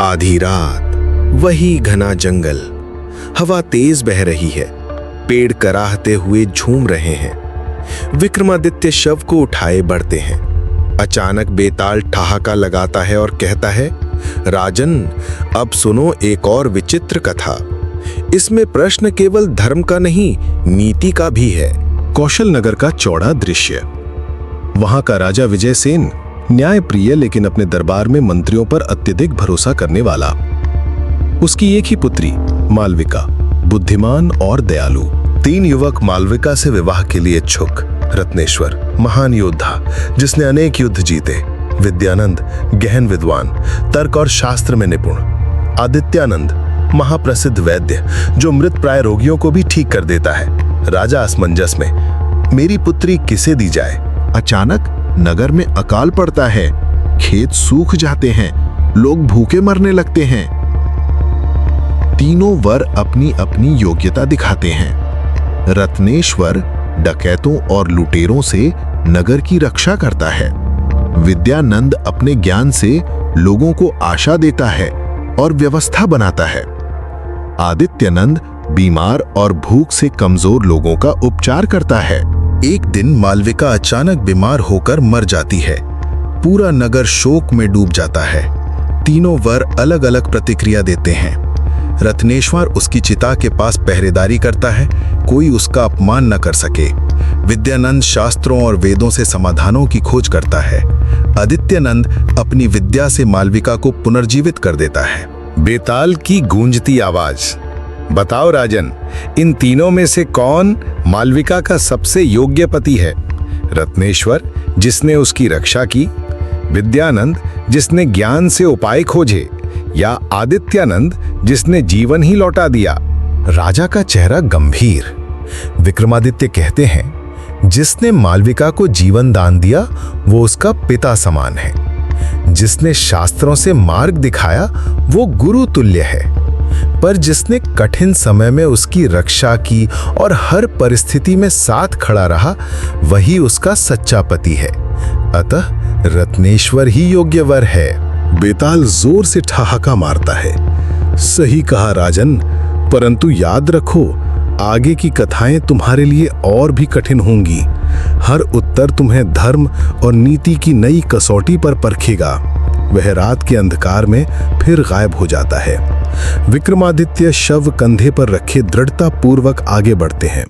आधी रात, वही घना जंगल, हवा तेज बह रही है, पेड़ कराहते हुए झूम रहे हैं। विक्रमादित्य शव को उठाए बढ़ते हैं। अचानक बेताल ठहाका लगाता है और कहता है, राजन, अब सुनो एक और विचित्र कथा। इसमें प्रश्न केवल धर्म का नहीं, नीति का भी है। कौशल नगर का चौड़ा दृश्य। वहां का राजा विजयसेन न्यायप्रिय लेकिन अपने दरबार में मंत्रियों पर अत्यधिक भरोसा करने वाला। उसकी एक ही पुत्री मालविका, बुद्धिमान और दयालु। 3 युवक मालविका से विवाह के लिए इच्छुक। रत्नेश्वर, महान योद्धा जिसने अनेक युद्ध जीते। विद्यानंद, गहन विद्वान, तर्क और शास्त्र में निपुण। आदित्यानंद, महाप्रसिद्ध वैद्य जो मृत प्राय रोगियों को भी ठीक कर देता है। राजा असमंजस में, मेरी पुत्री किसे दी जाए? अचानक नगर में अकाल पड़ता है, खेत सूख जाते हैं, लोग भूखे मरने लगते हैं। तीनों वर अपनी अपनी योग्यता दिखाते हैं। रत्नेश्वर डकैतों और लुटेरों से नगर की रक्षा करता है। विद्यानंद अपने ज्ञान से लोगों को आशा देता है और व्यवस्था बनाता है। आदित्यानंद बीमार और भूख से कमजोर लोगों का उपचार करता है। एक दिन मालविका अचानक बीमार होकर मर जाती है। पूरा नगर शोक में डूब जाता है। तीनों वर अलग अलग प्रतिक्रिया देते हैं। रत्नेश्वर उसकी चिता के पास पहरेदारी करता है, कोई उसका अपमान न कर सके। विद्यानंद शास्त्रों और वेदों से समाधानों की खोज करता है। आदित्यानंद अपनी विद्या से मालविका को पुनर्जीवित कर देता है। बेताल की गूंजती आवाज, बताओ राजन, इन तीनों में से कौन मालविका का सबसे योग्य पति है? रत्नेश्वर, जिसने उसकी रक्षा की, विद्यानंद, जिसने ज्ञान से उपाय खोजे, या आदित्यानंद, जिसने जीवन ही लौटा दिया? राजा का चेहरा गंभीर। विक्रमादित्य कहते हैं, जिसने मालविका को जीवन दान दिया वो उसका पिता समान है। जिसने शास्त्रों से मार्ग दिखाया वो गुरु तुल्य है। पर जिसने कठिन समय में उसकी रक्षा की और हर परिस्थिति में साथ खड़ा रहा, वही उसका सच्चा पति है। अतः रत्नेश्वर ही योग्य वर है। बेताल जोर से ठहाका मारता है। सही कहा राजन, परंतु याद रखो, आगे की कथाएं तुम्हारे लिए और भी कठिन होंगी। हर उत्तर तुम्हें धर्म और नीति की नई कसौटी पर परखेगा। वह रात के अंधकार में फिर गायब हो जाता है। विक्रमादित्य शव कंधे पर रखे दृढ़ता पूर्वक आगे बढ़ते हैं।